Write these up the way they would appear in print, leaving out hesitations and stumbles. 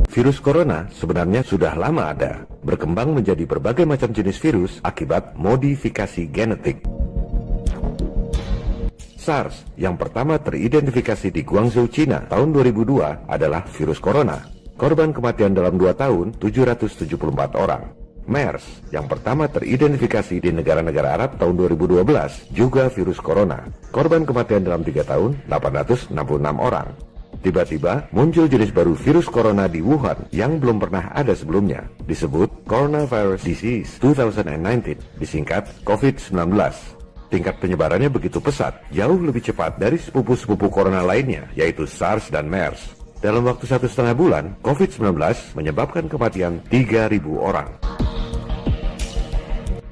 Virus corona sebenarnya sudah lama ada, berkembang menjadi berbagai macam jenis virus akibat modifikasi genetik. SARS yang pertama teridentifikasi di Guangzhou, China tahun 2002 adalah virus corona. Korban kematian dalam 2 tahun 774 orang. MERS yang pertama teridentifikasi di negara-negara Arab tahun 2012 juga virus corona. Korban kematian dalam 3 tahun 866 orang. Tiba-tiba muncul jenis baru virus corona di Wuhan yang belum pernah ada sebelumnya. Disebut Coronavirus Disease 2019, disingkat COVID-19. Tingkat penyebarannya begitu pesat, jauh lebih cepat dari sepupu-sepupu corona lainnya, yaitu SARS dan MERS. Dalam waktu 1,5 bulan, COVID-19 menyebabkan kematian 3.000 orang.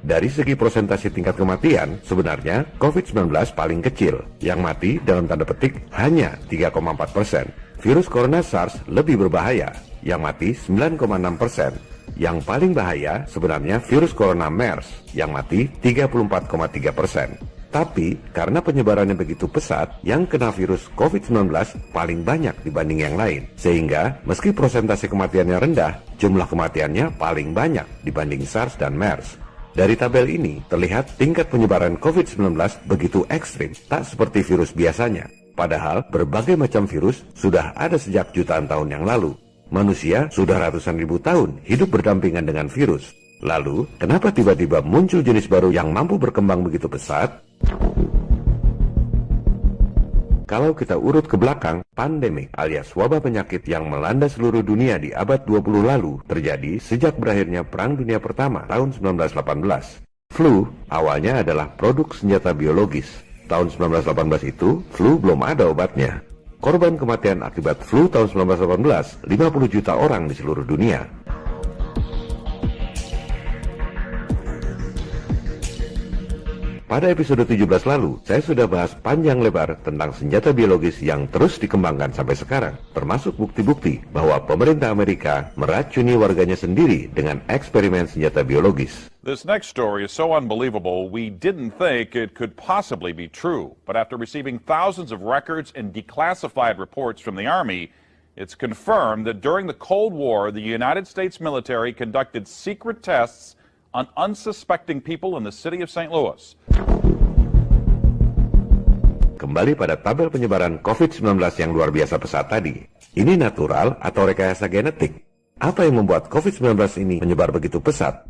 Dari segi persentase tingkat kematian, sebenarnya COVID-19 paling kecil, yang mati dalam tanda petik hanya 3,4%. Virus corona SARS lebih berbahaya, yang mati 9,6%. Yang paling bahaya sebenarnya virus corona MERS, yang mati 34,3%. Tapi, karena penyebarannya begitu pesat, yang kena virus COVID-19 paling banyak dibanding yang lain. Sehingga, meski persentase kematiannya rendah, jumlah kematiannya paling banyak dibanding SARS dan MERS. Dari tabel ini, terlihat tingkat penyebaran COVID-19 begitu ekstrim, tak seperti virus biasanya. Padahal, berbagai macam virus sudah ada sejak jutaan tahun yang lalu. Manusia sudah ratusan ribu tahun hidup berdampingan dengan virus. Lalu, kenapa tiba-tiba muncul jenis baru yang mampu berkembang begitu pesat? Kalau kita urut ke belakang, pandemik alias wabah penyakit yang melanda seluruh dunia di abad 20 lalu terjadi sejak berakhirnya Perang Dunia Pertama tahun 1918. Flu awalnya adalah produk senjata biologis. Tahun 1918 itu, flu belum ada obatnya. Korban kematian akibat flu tahun 1918, 50 juta orang di seluruh dunia. Pada episode 17 lalu, saya sudah bahas panjang lebar tentang senjata biologis yang terus dikembangkan sampai sekarang, termasuk bukti-bukti bahwa pemerintah Amerika meracuni warganya sendiri dengan eksperimen senjata biologis. This next story is so unbelievable, we didn't think it could possibly be true. But after receiving thousands of records and declassified reports from the Army, it's confirmed that during the Cold War, the United States military conducted secret tests on unsuspecting people in the city of St. Louis. Kembali pada tabel penyebaran COVID-19 yang luar biasa pesat tadi. Ini natural atau rekayasa genetik? Apa yang membuat COVID-19 ini menyebar begitu pesat?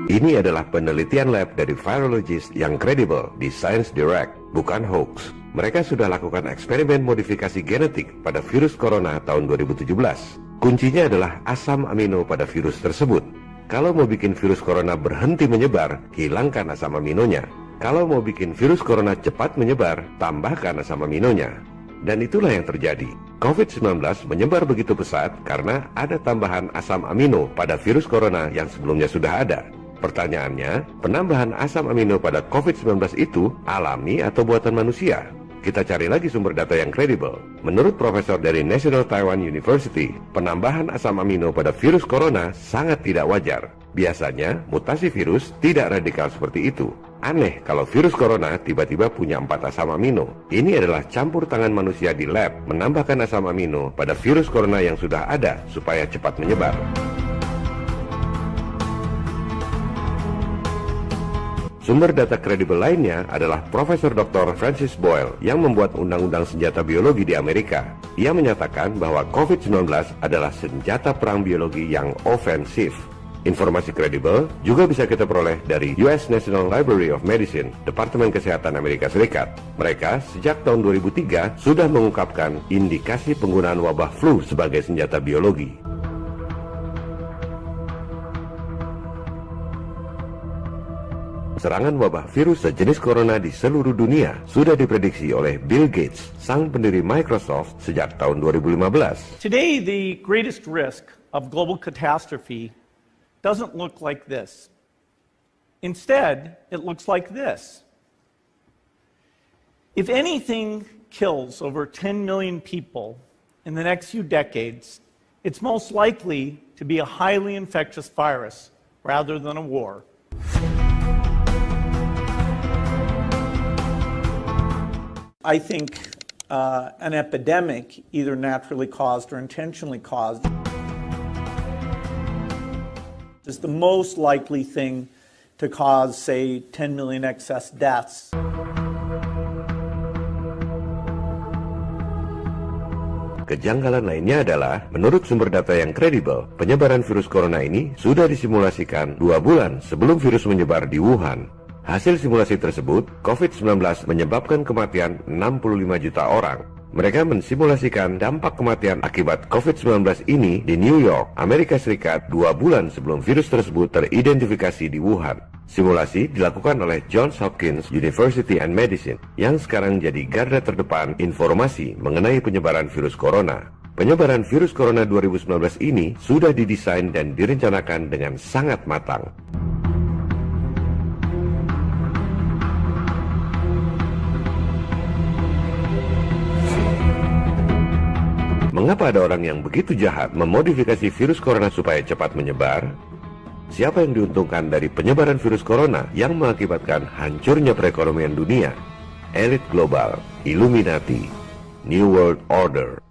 Ini adalah penelitian lab dari virologist yang kredibel di Science Direct, bukan hoax. Mereka sudah lakukan eksperimen modifikasi genetik pada virus corona tahun 2017. Kuncinya adalah asam amino pada virus tersebut. Kalau mau bikin virus corona berhenti menyebar, hilangkan asam aminonya. Kalau mau bikin virus corona cepat menyebar, tambahkan asam aminonya. Dan itulah yang terjadi. COVID-19 menyebar begitu pesat karena ada tambahan asam amino pada virus corona yang sebelumnya sudah ada. Pertanyaannya, penambahan asam amino pada COVID-19 itu alami atau buatan manusia? Kita cari lagi sumber data yang kredibel. Menurut profesor dari National Taiwan University, penambahan asam amino pada virus corona sangat tidak wajar. Biasanya, mutasi virus tidak radikal seperti itu. Aneh kalau virus corona tiba-tiba punya 4 asam amino. Ini adalah campur tangan manusia di lab menambahkan asam amino pada virus corona yang sudah ada supaya cepat menyebar. Sumber data kredibel lainnya adalah Profesor Dr. Francis Boyle yang membuat undang-undang senjata biologi di Amerika. Ia menyatakan bahwa COVID-19 adalah senjata perang biologi yang ofensif. Informasi kredibel juga bisa kita peroleh dari US National Library of Medicine, Departemen Kesehatan Amerika Serikat. Mereka sejak tahun 2003 sudah mengungkapkan indikasi penggunaan wabah flu sebagai senjata biologi. Serangan wabah virus sejenis corona di seluruh dunia sudah diprediksi oleh Bill Gates, sang pendiri Microsoft, sejak tahun 2015. Today, the greatest risk of global catastrophe doesn't look like this. Instead, it looks like this. If anything kills over 10 million people in the next few decades, it's most likely to be a highly infectious virus rather than a war. I think an epidemic, either naturally caused or intentionally caused, is the most likely thing to cause, say, 10 million excess deaths. Kejanggalan lainnya adalah, menurut sumber data yang kredibel, penyebaran virus corona ini sudah disimulasikan 2 bulan sebelum virus menyebar di Wuhan. Hasil simulasi tersebut, COVID-19 menyebabkan kematian 65 juta orang. Mereka mensimulasikan dampak kematian akibat COVID-19 ini di New York, Amerika Serikat 2 bulan sebelum virus tersebut teridentifikasi di Wuhan. Simulasi dilakukan oleh Johns Hopkins University and Medicine yang sekarang jadi garda terdepan informasi mengenai penyebaran virus corona. Penyebaran virus corona 2019 ini sudah didesain dan direncanakan dengan sangat matang. Mengapa ada orang yang begitu jahat memodifikasi virus corona supaya cepat menyebar? Siapa yang diuntungkan dari penyebaran virus corona yang mengakibatkan hancurnya perekonomian dunia? Elit global, Illuminati, New World Order.